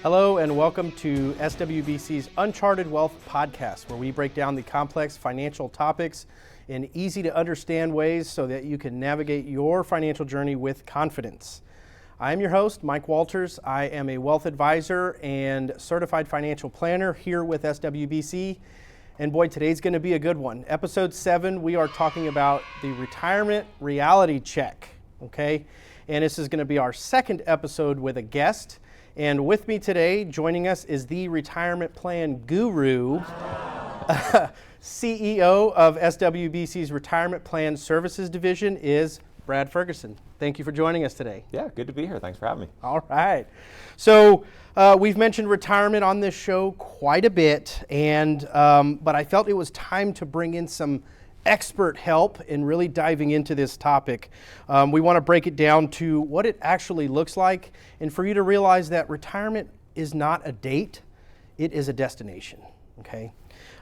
Hello and welcome to SWBC's Uncharted Wealth podcast, where we break down the complex financial topics in easy to understand ways so that you can navigate your financial journey with confidence. I am your host, Mike Walters. I am a wealth advisor and certified financial planner here with SWBC. And boy, today's going to be a good one. Episode 7, we are talking about the retirement reality check, okay? And this is going to be our second episode with a guest. And with me today, joining us is the retirement plan guru, CEO of SWBC's Retirement Plan Services Division is Brad Ferguson. Thank you for joining us today. Yeah, good to be here. Thanks for having me. All right. So we've mentioned retirement on this show quite a bit, and but I felt it was time to bring in some expert help in really diving into this topic. We want to break it down to what it actually looks like, and for you to realize that retirement is not a date, it is a destination, okay?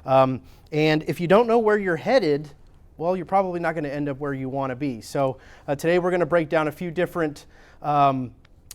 And if you don't know where you're headed, well, you're probably not going to end up where you want to be. So today we're going to break down a few different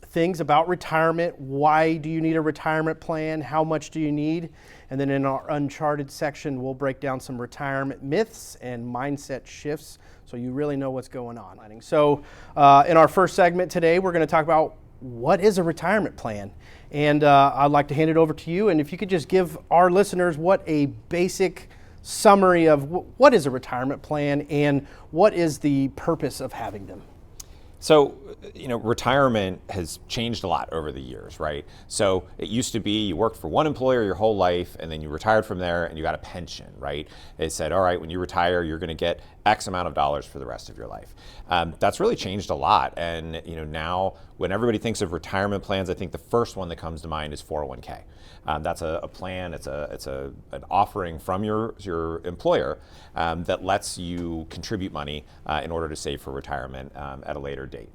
things about retirement. Why do you need a retirement plan? How much do you need? And then in our Uncharted section, we'll break down some retirement myths and mindset shifts so you really know what's going on. So in our first segment today, we're going to talk about what is a retirement plan. And I'd like to hand it over to you. And if you could just give our listeners what a basic summary of what is a retirement plan and what is the purpose of having them. So, retirement has changed a lot over the years, right? So it used to be you worked for one employer your whole life and then you retired from there and you got a pension, right? It said, all right, when you retire, you're going to get X amount of dollars for the rest of your life. That's really changed a lot. And, now when everybody thinks of retirement plans, I think the first one that comes to mind is 401k. That's a plan, it's an offering from your employer that lets you contribute money in order to save for retirement at a later date.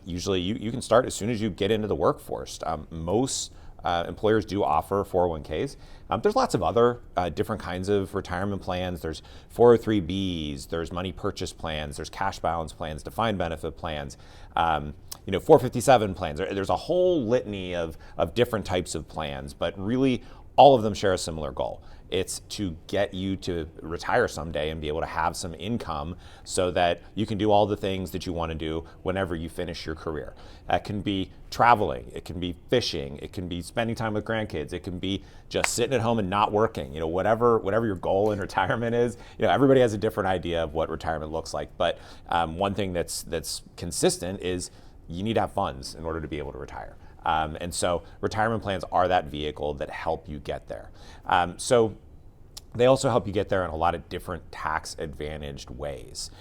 Usually you can start as soon as you get into the workforce. Most employers do offer 401ks. There's lots of other different kinds of retirement plans. There's 403Bs, there's money purchase plans, there's cash balance plans, defined benefit plans, 457 plans. There's a whole litany of different types of plans, but really all of them share a similar goal. It's to get you to retire someday and be able to have some income so that you can do all the things that you want to do whenever you finish your career. That can be traveling, it can be fishing, it can be spending time with grandkids, it can be just sitting at home and not working. Whatever your goal in retirement is, everybody has a different idea of what retirement looks like. But one thing that's consistent is you need to have funds in order to be able to retire. And so retirement plans are that vehicle that help you get there. So they also help you get there in a lot of different tax advantaged ways.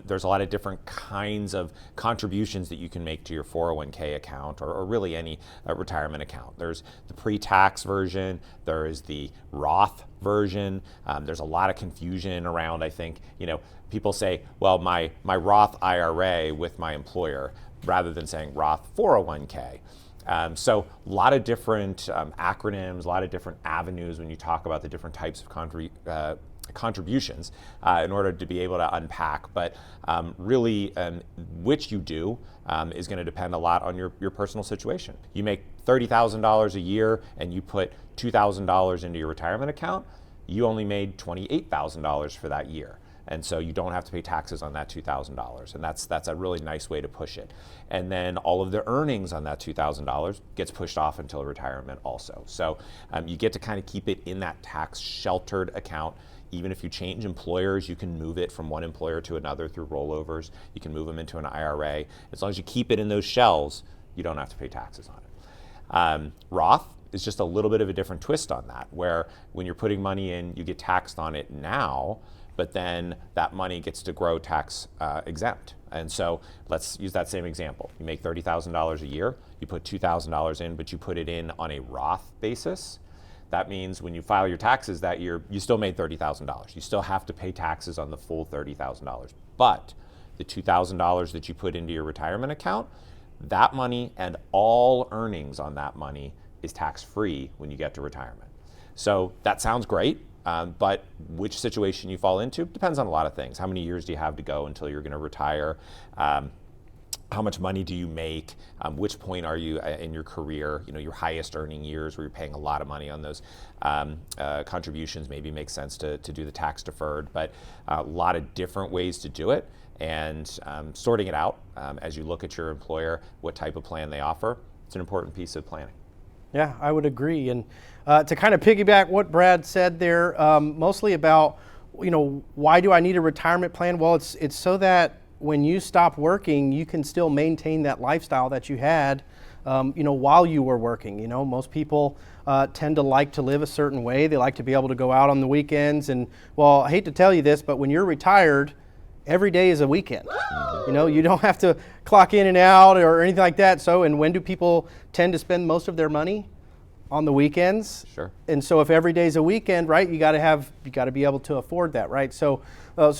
There's a lot of different kinds of contributions that you can make to your 401k account or really any retirement account. There's the pre-tax version, there is the Roth version. There's a lot of confusion around, I think, people say, well, my Roth IRA with my employer, rather than saying Roth 401k. So a lot of different acronyms, a lot of different avenues when you talk about the different types of contributions in order to be able to unpack. But really, which you do is going to depend a lot on your personal situation. You make $30,000 a year and you put $2,000 into your retirement account, you only made $28,000 for that year. And so you don't have to pay taxes on that $2,000. And that's a really nice way to push it. And then all of the earnings on that $2,000 gets pushed off until retirement also. So you get to kind of keep it in that tax sheltered account. Even if you change employers, you can move it from one employer to another through rollovers. You can move them into an IRA. As long as you keep it in those shells, you don't have to pay taxes on it. Roth is just a little bit of a different twist on that, where when you're putting money in, you get taxed on it now, but then that money gets to grow tax exempt. And so let's use that same example. You make $30,000 a year, you put $2,000 in, but you put it in on a Roth basis. That means when you file your taxes that year, you still made $30,000. You still have to pay taxes on the full $30,000. But the $2,000 that you put into your retirement account, that money and all earnings on that money is tax-free when you get to retirement. So that sounds great. But which situation you fall into depends on a lot of things. How many years do you have to go until you're going to retire? how much money do you make? Which point are you in your career? Your highest earning years where you're paying a lot of money on those contributions, maybe makes sense to do the tax deferred, but a lot of different ways to do it, and sorting it out as you look at your employer, what type of plan they offer. It's an important piece of planning. Yeah, I would agree. And to kind of piggyback what Brad said there, mostly about, why do I need a retirement plan? Well, it's so that when you stop working, you can still maintain that lifestyle that you had, while you were working. Most people tend to like to live a certain way. They like to be able to go out on the weekends. And, well, I hate to tell you this, but when you're retired, every day is a weekend. You don't have to clock in and out or anything like that. So, and when do people tend to spend most of their money? On the weekends. Sure. And so if every day's a weekend, right, you got to be able to afford that, right? So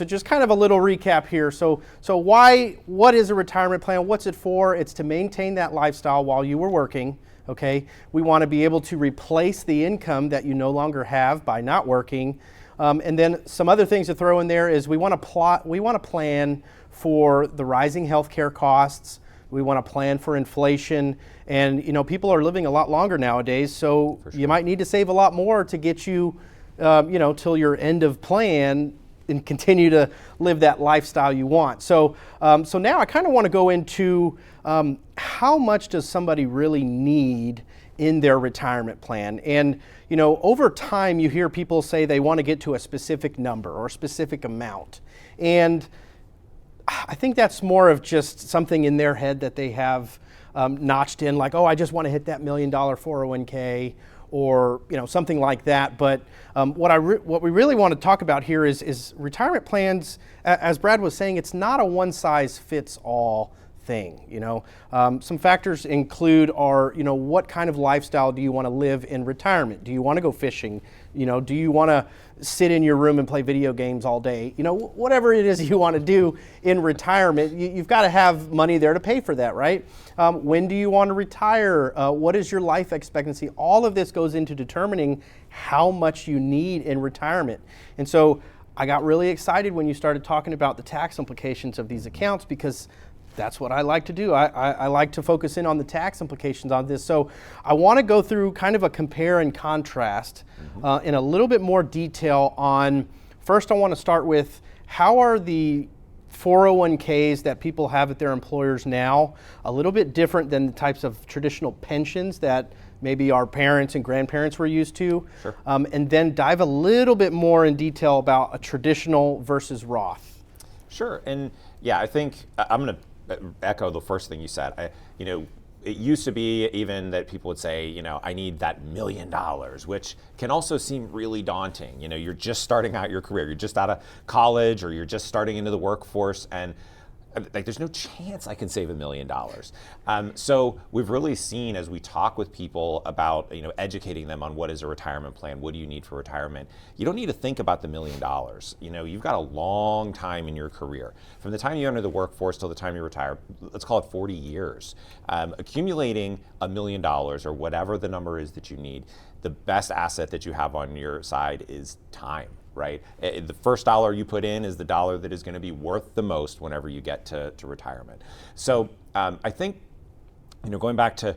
just kind of a little recap here. So what is a retirement plan? What's it for? It's to maintain that lifestyle while you were working. Okay. We want to be able to replace the income that you no longer have by not working. And then some other things to throw in there is we want to plan for the rising healthcare costs. We want to plan for inflation, and people are living a lot longer nowadays, so For sure. You might need to save a lot more to get you, till your end of plan and continue to live that lifestyle you want. So now I kind of want to go into how much does somebody really need in their retirement plan. And over time you hear people say they want to get to a specific number or a specific amount, and I think that's more of just something in their head that they have notched in, like, oh, I just want to hit that $1 million 401k or something like that. But what we really want to talk about here is retirement plans. As Brad was saying, it's not a one size fits all thing. Some factors include what kind of lifestyle do you want to live in retirement? Do you want to go fishing? Do you want to sit in your room and play video games all day? Whatever it is you want to do in retirement, you've got to have money there to pay for that, right? When do you want to retire? What is your life expectancy? All of this goes into determining how much you need in retirement. And so I got really excited when you started talking about the tax implications of these accounts, because that's what I like to do. I like to focus in on the tax implications on this. So I want to go through kind of a compare and contrast in a little bit more detail on, first I want to start with, how are the 401ks that people have at their employers now a little bit different than the types of traditional pensions that maybe our parents and grandparents were used to. Sure. And then dive a little bit more in detail about a traditional versus Roth. Sure. And yeah, I think I'm going to echo the first thing you said. It used to be even that people would say, I need that $1 million, which can also seem really daunting. You're just starting out your career, you're just out of college, or you're just starting into the workforce, and there's no chance I can save $1 million. So we've really seen, as we talk with people about, educating them on what is a retirement plan, what do you need for retirement, you don't need to think about the $1 million. You've got a long time in your career. From the time you enter the workforce till the time you retire, let's call it 40 years. Accumulating $1 million, or whatever the number is that you need, the best asset that you have on your side is time. Right? The first dollar you put in is the dollar that is going to be worth the most whenever you get to retirement. So I think, going back to,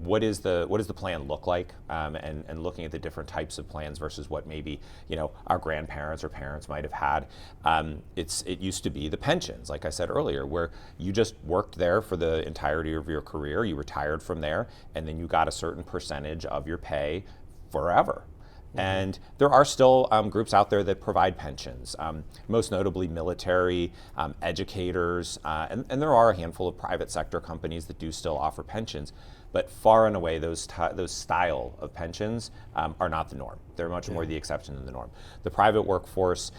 what does the plan look like, and looking at the different types of plans versus what maybe, our grandparents or parents might have had. It used to be the pensions, like I said earlier, where you just worked there for the entirety of your career, you retired from there, and then you got a certain percentage of your pay forever. And there are still groups out there that provide pensions, most notably military, educators, and there are a handful of private sector companies that do still offer pensions. But far and away, those style of pensions are not the norm. They're much more the exception than the norm. The private workforce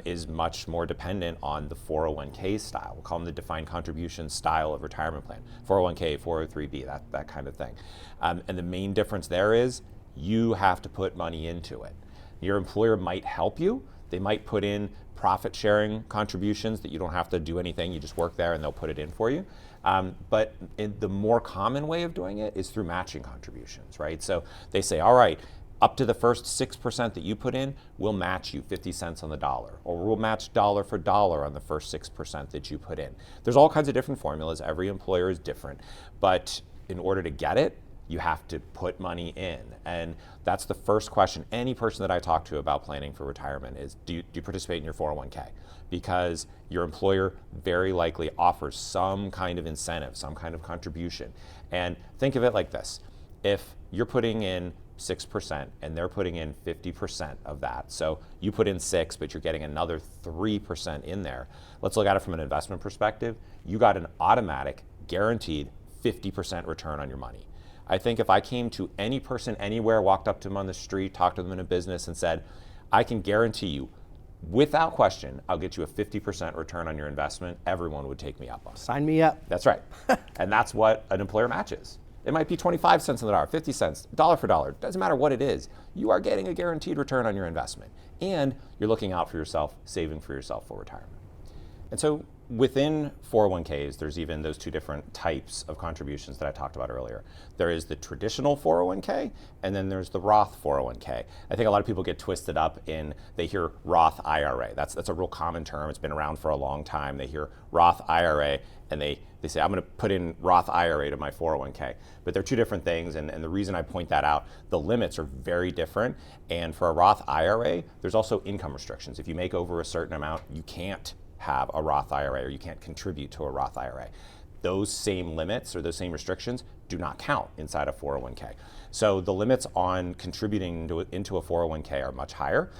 is much more dependent on the 401k style. We'll call them the defined contribution style of retirement plan, 401k, 403b, that kind of thing. And the main difference there is, you have to put money into it. Your employer might help you. They might put in profit sharing contributions that you don't have to do anything. You just work there and they'll put it in for you. But the more common way of doing it is through matching contributions, right? So they say, all right, up to the first 6% that you put in, we'll match you 50 cents on the dollar, or we'll match dollar for dollar on the first 6% that you put in. There's all kinds of different formulas. Every employer is different. But in order to get it, you have to put money in. And that's the first question any person that I talk to about planning for retirement is, do you participate in your 401k? Because your employer very likely offers some kind of incentive, some kind of contribution. And think of it like this. If you're putting in 6% and they're putting in 50% of that, so you put in 6, but you're getting another 3% in there. Let's look at it from an investment perspective. You got an automatic, guaranteed 50% return on your money. I think if I came to any person anywhere, walked up to them on the street, talked to them in a business and said, I can guarantee you, without question, I'll get you a 50% return on your investment, everyone would take me up on it. Sign me up. That's right. And that's what an employer matches. It might be 25 cents on the dollar, 50 cents, dollar for dollar. Doesn't matter what it is. You are getting a guaranteed return on your investment. And you're looking out for yourself, saving for yourself for retirement. And so within 401ks, there's even those two different types of contributions that I talked about earlier. There is the traditional 401k, and then there's the Roth 401k. I think a lot of people get twisted up in, they hear Roth IRA. That's a real common term. It's been around for a long time. They hear Roth IRA, and they say, I'm going to put in Roth IRA to my 401k. But they're two different things, and the reason I point that out, the limits are very different. And for a Roth IRA, there's also income restrictions. If you make over a certain amount, you can't have a Roth IRA, or you can't contribute to a Roth IRA. Those same limits or those same restrictions do not count inside a 401k. So the limits on contributing into a 401k are much higher.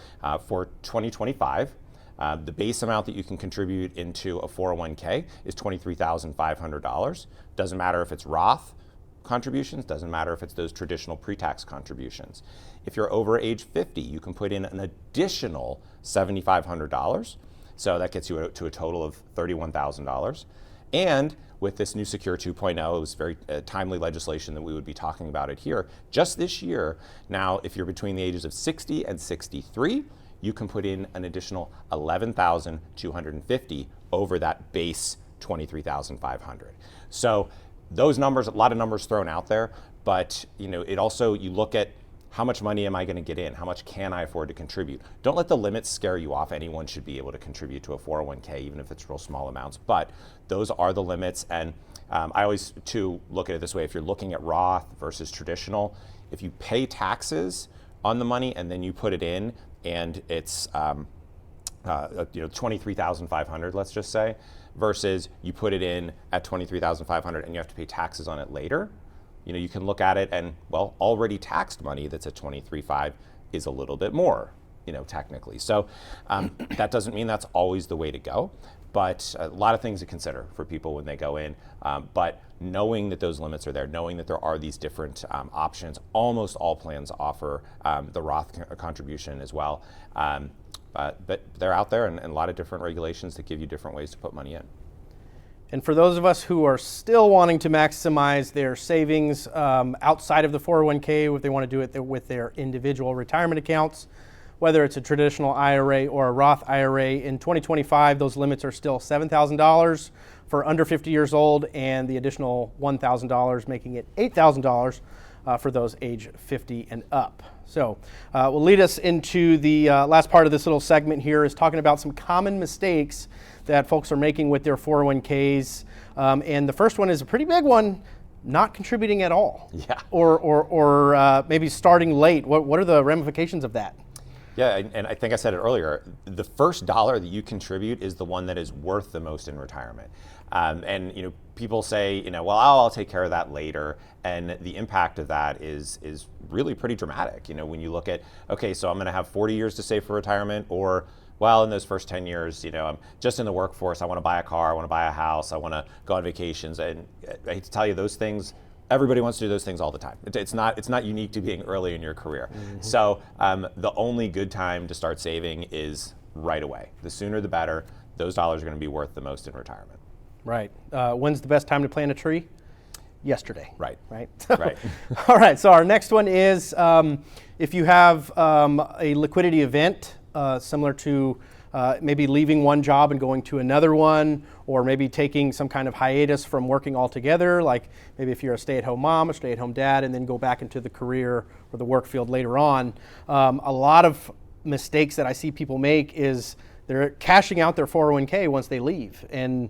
For 2025, the base amount that you can contribute into a 401k is $23,500. Doesn't matter if it's Roth contributions, doesn't matter if it's those traditional pre-tax contributions. If you're over age 50, you can put in an additional $7,500. So that gets you to a total of $31,000. And with this new Secure 2.0, it was very timely legislation that we would be talking about it here. Just this year, now if you're between the ages of 60 and 63, you can put in an additional $11,250 over that base $23,500. So those numbers, a lot of numbers thrown out there, but it also, you look at how much money am I going to get in? How much can I afford to contribute? Don't let the limits scare you off. Anyone should be able to contribute to a 401k, even if it's real small amounts. But those are the limits. And I always, too, look at it this way. If you're looking at Roth versus traditional, if you pay taxes on the money and then you put it in, and it's $23,500, let's just say, versus you put it in at $23,500 and you have to pay taxes on it later. You can look at it and, well, already taxed money that's at $23,500 is a little bit more, technically. So that doesn't mean that's always the way to go, but a lot of things to consider for people when they go in. But knowing that those limits are there, knowing that there are these different options, almost all plans offer the Roth contribution as well. But they're out there, and a lot of different regulations that give you different ways to put money in. And for those of us who are still wanting to maximize their savings outside of the 401k, if they want to do it with their individual retirement accounts, whether it's a traditional IRA or a Roth IRA, in 2025, those limits are still $7,000 for under 50 years old, and the additional $1,000, making it $8,000 for those age 50 and up. So will lead us into the last part of this little segment here, is talking about some common mistakes that folks are making with their 401ks. And the first one is a pretty big one, not contributing at all. Yeah. Or maybe starting late. What are the ramifications of that? Yeah, and I think I said it earlier, the first dollar that you contribute is the one that is worth the most in retirement. And people say, well, I'll take care of that later. And the impact of that is really pretty dramatic. When you look at, okay, so I'm going to have 40 years to save for retirement, or, well, in those first 10 years, I'm just in the workforce. I want to buy a car. I want to buy a house. I want to go on vacations. And I hate to tell you, those things, everybody wants to do those things all the time. It's not unique to being early in your career. Mm-hmm. So the only good time to start saving is right away. The sooner the better. Those dollars are going to be worth the most in retirement. Right. When's the best time to plant a tree? Yesterday. Right. Right. Right. All right. So our next one is if you have a liquidity event similar to maybe leaving one job and going to another one, or maybe taking some kind of hiatus from working altogether, like maybe if you're a stay-at-home mom, a stay-at-home dad, and then go back into the career or the work field later on. A lot of mistakes that I see people make is they're cashing out their 401k once they leave. And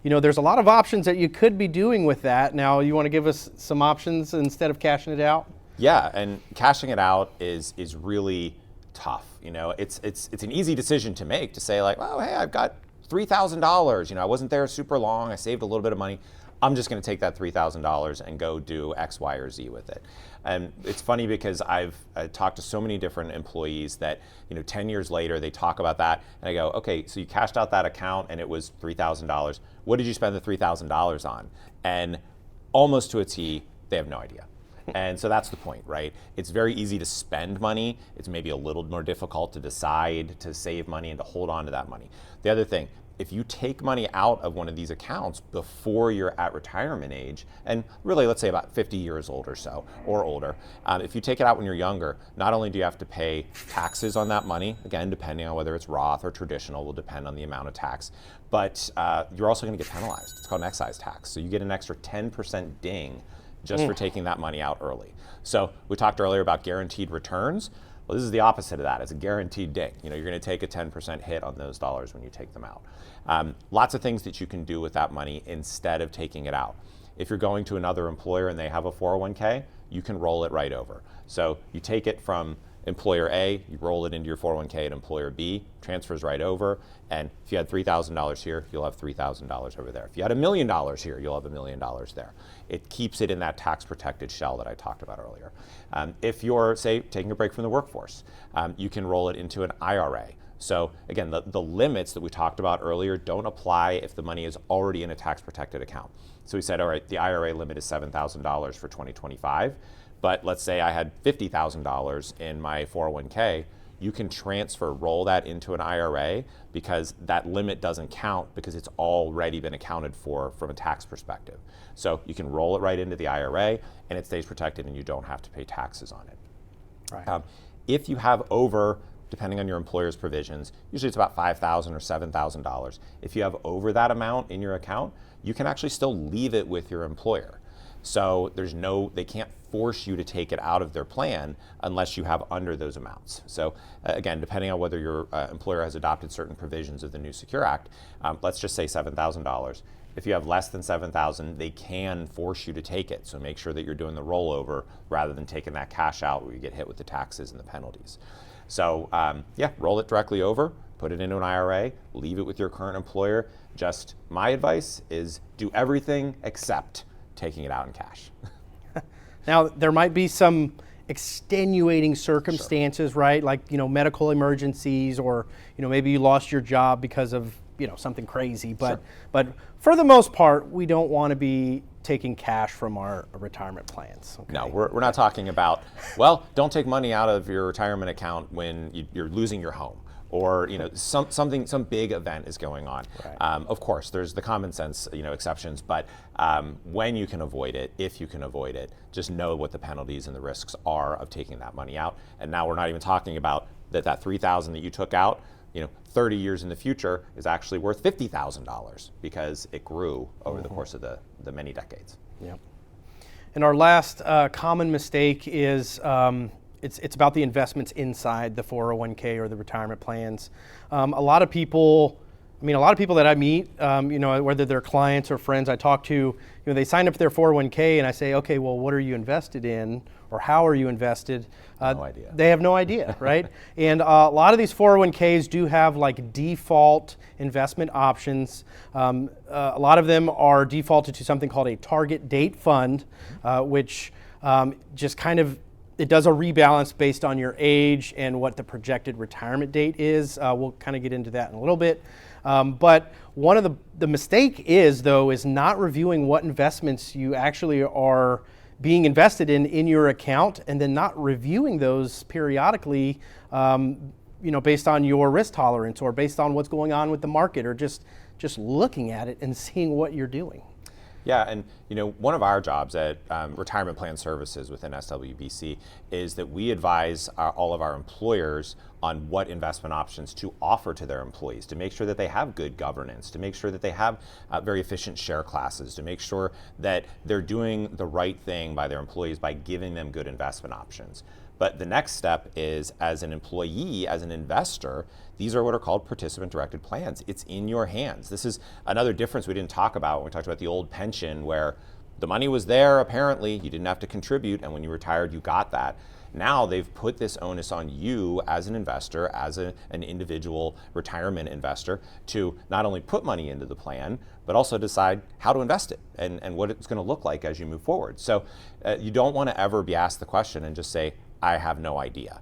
there's a lot of options that you could be doing with that. Now, you want to give us some options instead of cashing it out? Yeah, and cashing it out is really tough. It's an easy decision to make, to say like, oh, hey, I've got $3,000. I wasn't there super long. I saved a little bit of money. I'm just going to take that $3,000 and go do X, Y, or Z with it. And it's funny because I've talked to so many different employees that 10 years later they talk about that, and I go, okay, so you cashed out that account and it was $3,000. What did you spend the $3,000 on? And almost to a T, they have no idea. And so that's the point, right? It's very easy to spend money. It's maybe a little more difficult to decide to save money and to hold on to that money. The other thing, if you take money out of one of these accounts before you're at retirement age, and really let's say about 50 years old or so, or older, if you take it out when you're younger, not only do you have to pay taxes on that money, again, depending on whether it's Roth or traditional, will depend on the amount of tax, but you're also gonna get penalized. It's called an excise tax. So you get an extra 10% ding just for taking that money out early. So we talked earlier about guaranteed returns. Well, this is the opposite of that. It's a guaranteed ding. You're going to take a 10% hit on those dollars when you take them out. Lots of things that you can do with that money instead of taking it out. If you're going to another employer and they have a 401k, you can roll it right over. So you take it from employer A, you roll it into your 401k at employer B, transfers right over, and if you had $3,000 here, you'll have $3,000 over there. If you had $1 million here, you'll have $1 million there. It keeps it in that tax-protected shell that I talked about earlier. If you're, say, taking a break from the workforce, you can roll it into an IRA. So again, the limits that we talked about earlier don't apply if the money is already in a tax-protected account. So we said, all right, the IRA limit is $7,000 for 2025. But let's say I had $50,000 in my 401k, you can roll that into an IRA because that limit doesn't count because it's already been accounted for from a tax perspective. So you can roll it right into the IRA and it stays protected and you don't have to pay taxes on it. Right. If you have over, depending on your employer's provisions, usually it's about $5,000 or $7,000. If you have over that amount in your account, you can actually still leave it with your employer. So they can't force you to take it out of their plan unless you have under those amounts. So again, depending on whether your employer has adopted certain provisions of the new Secure Act, let's just say $7,000. If you have less than $7,000, they can force you to take it. So make sure that you're doing the rollover rather than taking that cash out where you get hit with the taxes and the penalties. So roll it directly over, put it into an IRA, leave it with your current employer. Just my advice is do everything except taking it out in cash. Now, there might be some extenuating circumstances, sure, right? Like, medical emergencies, or, maybe you lost your job because of, something crazy. But, sure, but for the most part, we don't want to be taking cash from our retirement plans. Okay? No, we're not talking about, well, don't take money out of your retirement account when you're losing your home, or some big event is going on. Right. Of course, there's the common sense exceptions, but when you can avoid it, if you can avoid it, just know what the penalties and the risks are of taking that money out. And now we're not even talking about that $3,000 that you took out, 30 years in the future is actually worth $50,000 because it grew over the course of the many decades. Yeah. And our last common mistake is it's about the investments inside the 401k or the retirement plans. A lot of people that I meet, whether they're clients or friends I talk to, they sign up for their 401k and I say, okay, well, what are you invested in, or how are you invested? No idea. They have no idea, right? And a lot of these 401ks do have like default investment options. A lot of them are defaulted to something called a target date fund, which just kind of, it does a rebalance based on your age and what the projected retirement date is. We'll kind of get into that in a little bit. But one of the mistake is not reviewing what investments you actually are being invested in your account, and then not reviewing those periodically, based on your risk tolerance or based on what's going on with the market, or just looking at it and seeing what you're doing. Yeah, and one of our jobs at Retirement Plan Services within SWBC is that we advise all of our employers on what investment options to offer to their employees, to make sure that they have good governance, to make sure that they have very efficient share classes, to make sure that they're doing the right thing by their employees by giving them good investment options. But the next step is, as an employee, as an investor, these are what are called participant-directed plans. It's in your hands. This is another difference we didn't talk about when we talked about the old pension, where the money was there, apparently, you didn't have to contribute, and when you retired, you got that. Now they've put this onus on you as an investor, as an individual retirement investor, to not only put money into the plan, but also decide how to invest it and what it's going to look like as you move forward. So you don't want to ever be asked the question and just say, I have no idea.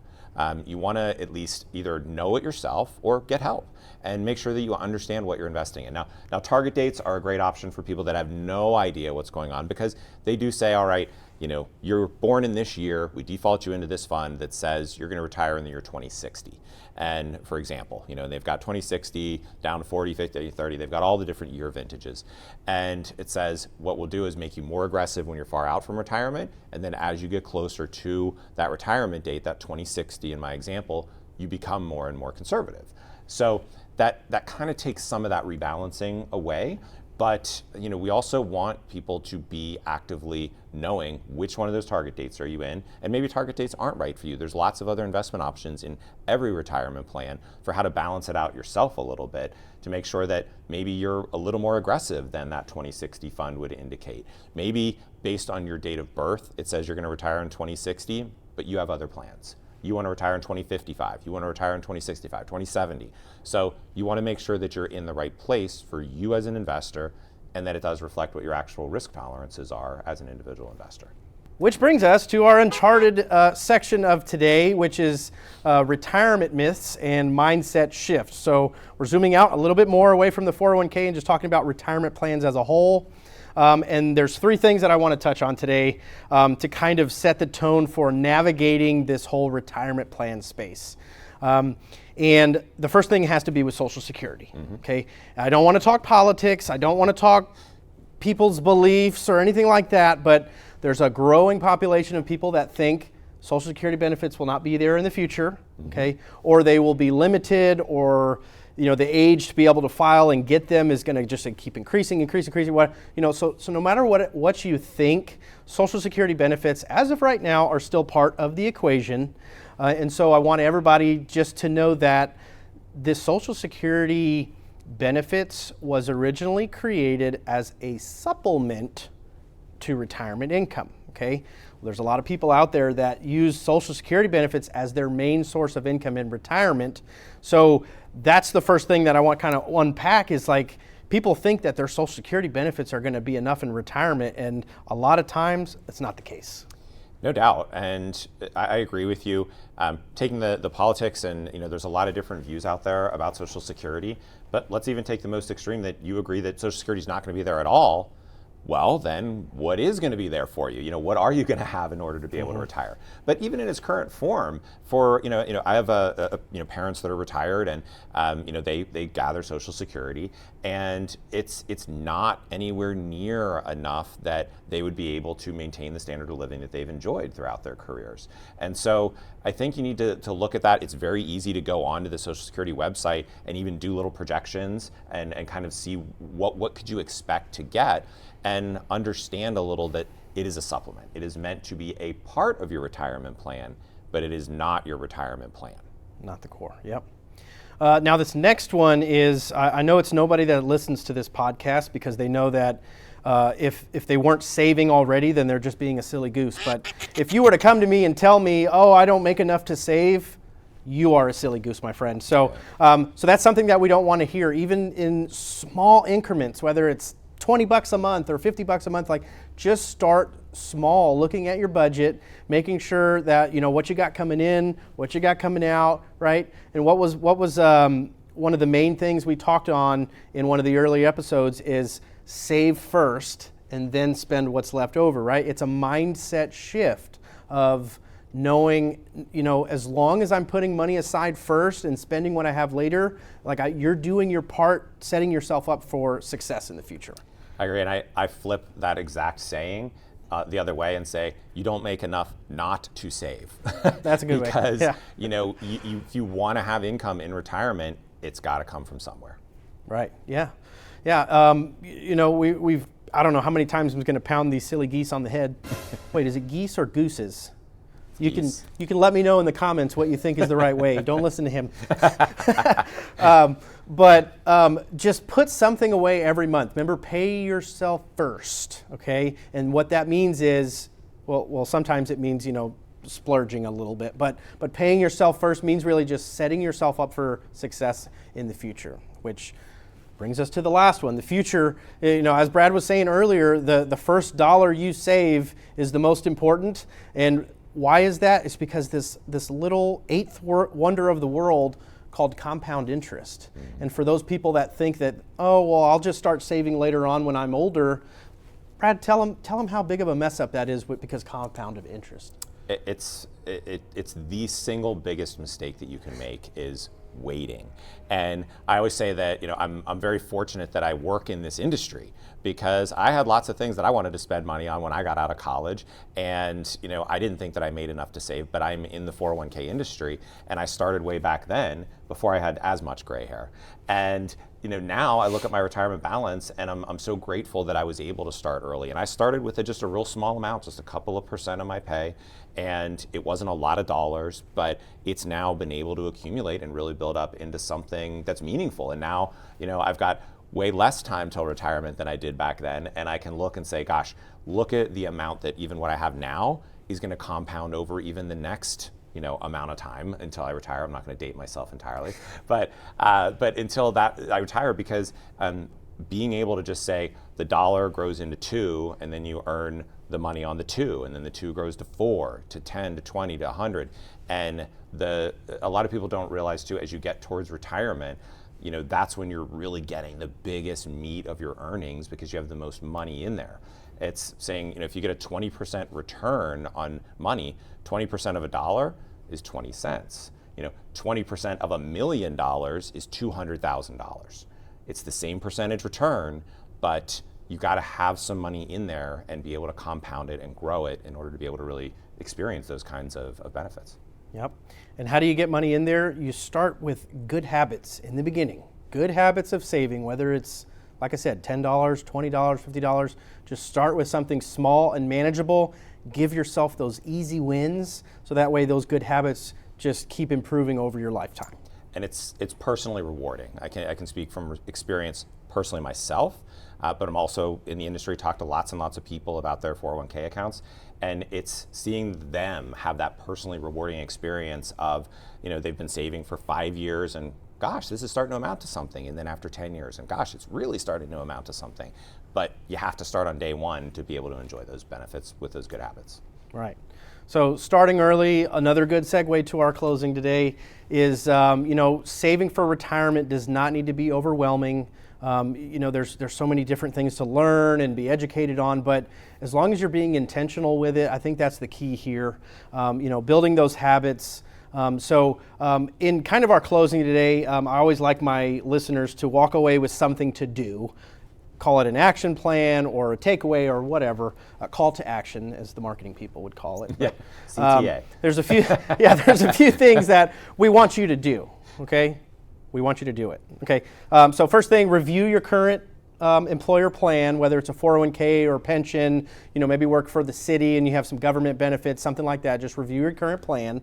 You want to at least either know it yourself or get help and make sure that you understand what you're investing in. Now target dates are a great option for people that have no idea what's going on, because they do say, all right, you're born in this year, we default you into this fund that says you're going to retire in the year 2060. And for example, they've got 2060 down to 40, 50, 30, they've got all the different year vintages. And it says what we'll do is make you more aggressive when you're far out from retirement. And then as you get closer to that retirement date, that 2060 in my example, you become more and more conservative. So that kind of takes some of that rebalancing away. But we also want people to be actively knowing which one of those target dates are you in, and maybe target dates aren't right for you. There's lots of other investment options in every retirement plan for how to balance it out yourself a little bit to make sure that maybe you're a little more aggressive than that 2060 fund would indicate. Maybe based on your date of birth, it says you're going to retire in 2060, but you have other plans. You want to retire in 2055, you want to retire in 2065, 2070. So you want to make sure that you're in the right place for you as an investor, and that it does reflect what your actual risk tolerances are as an individual investor. Which brings us to our Uncharted section of today, which is retirement myths and mindset shifts. So we're zooming out a little bit more away from the 401k and just talking about retirement plans as a whole. And there's three things that I want to touch on today to kind of set the tone for navigating this whole retirement plan space. And the first thing has to be with Social Security. Okay, I don't want to talk politics. I don't want to talk people's beliefs or anything like that, but there's a growing population of people that think Social Security benefits will not be there in the future, okay, or they will be limited, or the age to be able to file and get them is going to just keep increasing. What so no matter what you think, Social Security benefits as of right now are still part of the equation, and so I want everybody just to know that this Social Security benefits was originally created as a supplement to retirement income. Okay, there's a lot of people out there that use Social Security benefits as their main source of income in retirement. So that's the first thing that I want to kind of unpack is like, people think that their Social Security benefits are going to be enough in retirement, and a lot of times it's not the case. No doubt, and I agree with you. Taking the politics, and there's a lot of different views out there about Social Security, but let's even take the most extreme, that you agree that Social Security is not going to be there at all. Well, then what is going to be there for you? What are you going to have in order to be able to retire? But even in its current form, for I have parents that are retired, and they gather Social Security, and it's not anywhere near enough that they would be able to maintain the standard of living that they've enjoyed throughout their careers. And so I think you need to look at that. It's very easy to go onto the Social Security website and even do little projections and kind of see what could you expect to get, and understand a little that it is a supplement. It is meant to be a part of your retirement plan, but it is not your retirement plan. Not the core, yep. Now this next one is, I know it's nobody that listens to this podcast because they know that if they weren't saving already, then they're just being a silly goose. But if you were to come to me and tell me, oh, I don't make enough to save, you are a silly goose, my friend. So, so that's something that we don't want to hear, even in small increments, whether it's $20 a month or $50 a month. Like, just start small, looking at your budget, making sure that what you got coming in, what you got coming out, right? And what was one of the main things we talked on in one of the early episodes is save first and then spend what's left over, right? It's a mindset shift of knowing, as long as I'm putting money aside first and spending what I have later, you're doing your part, setting yourself up for success in the future. I agree, and I flip that exact saying the other way and say, you don't make enough not to save. That's a good way. Because, Yeah. if you want to have income in retirement, it's got to come from somewhere. Right, yeah. Yeah, we've, I don't know how many times I'm going to pound these silly geese on the head. Wait, is it geese or gooses? You can let me know in the comments what you think is the right way. Don't listen to him. But just put something away every month. Remember, pay yourself first, okay? And what that means is, well, sometimes it means, splurging a little bit. But paying yourself first means really just setting yourself up for success in the future, which brings us to the last one. The future, as Brad was saying earlier, the first dollar you save is the most important. And why is that? It's because this little eighth wonder of the world called compound interest. Mm-hmm. And for those people that think that, I'll just start saving later on when I'm older, Brad, tell them how big of a mess up that is because compounded interest. It's the single biggest mistake that you can make is waiting. And I always say that I'm very fortunate that I work in this industry because I had lots of things that I wanted to spend money on when I got out of college, and I didn't think that I made enough to save, but I'm in the 401k industry, and I started way back then before I had as much gray hair. And now I look at my retirement balance and I'm so grateful that I was able to start early. And I started with just a real small amount, just a couple of % of my pay. And it wasn't a lot of dollars, but it's now been able to accumulate and really build up into something that's meaningful. And now, I've got way less time till retirement than I did back then. And I can look and say, gosh, look at the amount that even what I have now is going to compound over even the next amount of time until I retire. I'm not going to date myself entirely, but until that I retire, because being able to just say the dollar grows into 2, and then you earn the money on the 2, and then the 2 grows to 4, to 10, to 20, to 100, and a lot of people don't realize too, as you get towards retirement, that's when you're really getting the biggest meat of your earnings because you have the most money in there. It's saying, if you get a 20% return on money, 20% of a dollar is 20 cents. 20% of $1 million is $200,000. It's the same percentage return, but you got to have some money in there and be able to compound it and grow it in order to be able to really experience those kinds of benefits. Yep. And how do you get money in there? You start with good habits in the beginning. Good habits of saving, whether it's, like I said, $10, $20, $50, just start with something small and manageable. Give yourself those easy wins so that way those good habits just keep improving over your lifetime. And it's personally rewarding. I can speak from experience personally myself, but I'm also in the industry, talked to lots and lots of people about their 401k accounts, and it's seeing them have that personally rewarding experience of, they've been saving for 5 years and gosh, this is starting to amount to something. And then after 10 years, and gosh, it's really starting to amount to something. But you have to start on day one to be able to enjoy those benefits with those good habits. Right. So starting early, another good segue to our closing today is, saving for retirement does not need to be overwhelming. There's so many different things to learn and be educated on, but as long as you're being intentional with it, I think that's the key here. Building those habits. In kind of our closing today, I always like my listeners to walk away with something to do. Call it an action plan or a takeaway or whatever, a call to action, as the marketing people would call it. Yeah, CTA. There's a few things that we want you to do. Okay, we want you to do it. Okay, so first thing, review your current employer plan, whether it's a 401k or pension. Maybe work for the city and you have some government benefits, something like that. Just review your current plan.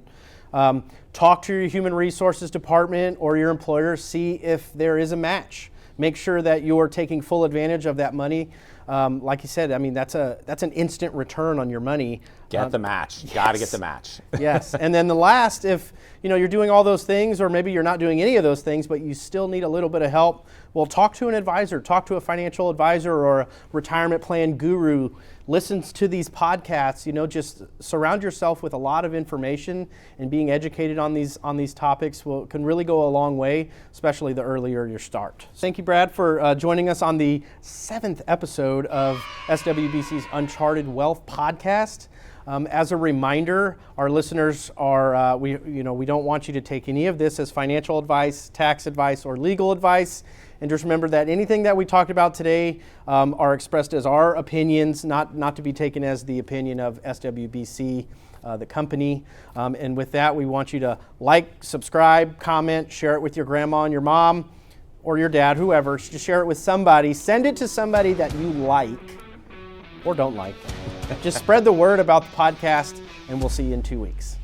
Talk to your human resources department or your employer, see if there is a match. Make sure that you're taking full advantage of that money. Like you said, that's an instant return on your money. Get the match. Yes. Got to get the match. Yes. And then the last, if you're doing all those things, or maybe you're not doing any of those things, but you still need a little bit of help, well, talk to an advisor. Talk to a financial advisor or a retirement plan guru. Listen to these podcasts. Just surround yourself with a lot of information, and being educated on these topics can really go a long way, especially the earlier you start. Thank you, Brad, for joining us on the 7th episode of SWBC's Uncharted Wealth podcast. As a reminder, our listeners are we don't want you to take any of this as financial advice, tax advice, or legal advice. And just remember that anything that we talked about today are expressed as our opinions, not to be taken as the opinion of SWBC, the company. And with that, we want you to like, subscribe, comment, share it with your grandma and your mom or your dad, whoever. Just share it with somebody. Send it to somebody that you like or don't like. Just spread the word about the podcast, and we'll see you in 2 weeks.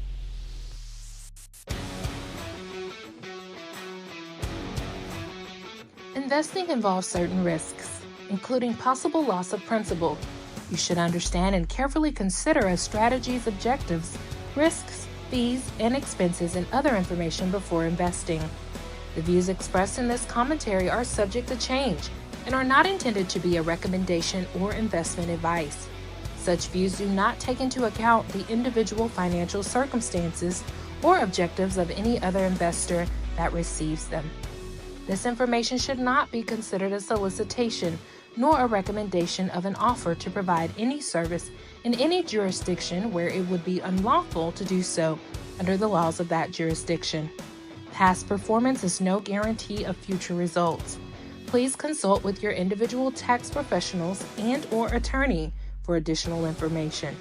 Investing involves certain risks, including possible loss of principal. You should understand and carefully consider a strategy's objectives, risks, fees, and expenses, and other information before investing. The views expressed in this commentary are subject to change and are not intended to be a recommendation or investment advice. Such views do not take into account the individual financial circumstances or objectives of any other investor that receives them. This information should not be considered a solicitation nor a recommendation of an offer to provide any service in any jurisdiction where it would be unlawful to do so under the laws of that jurisdiction. Past performance is no guarantee of future results. Please consult with your individual tax professionals and/or attorney for additional information.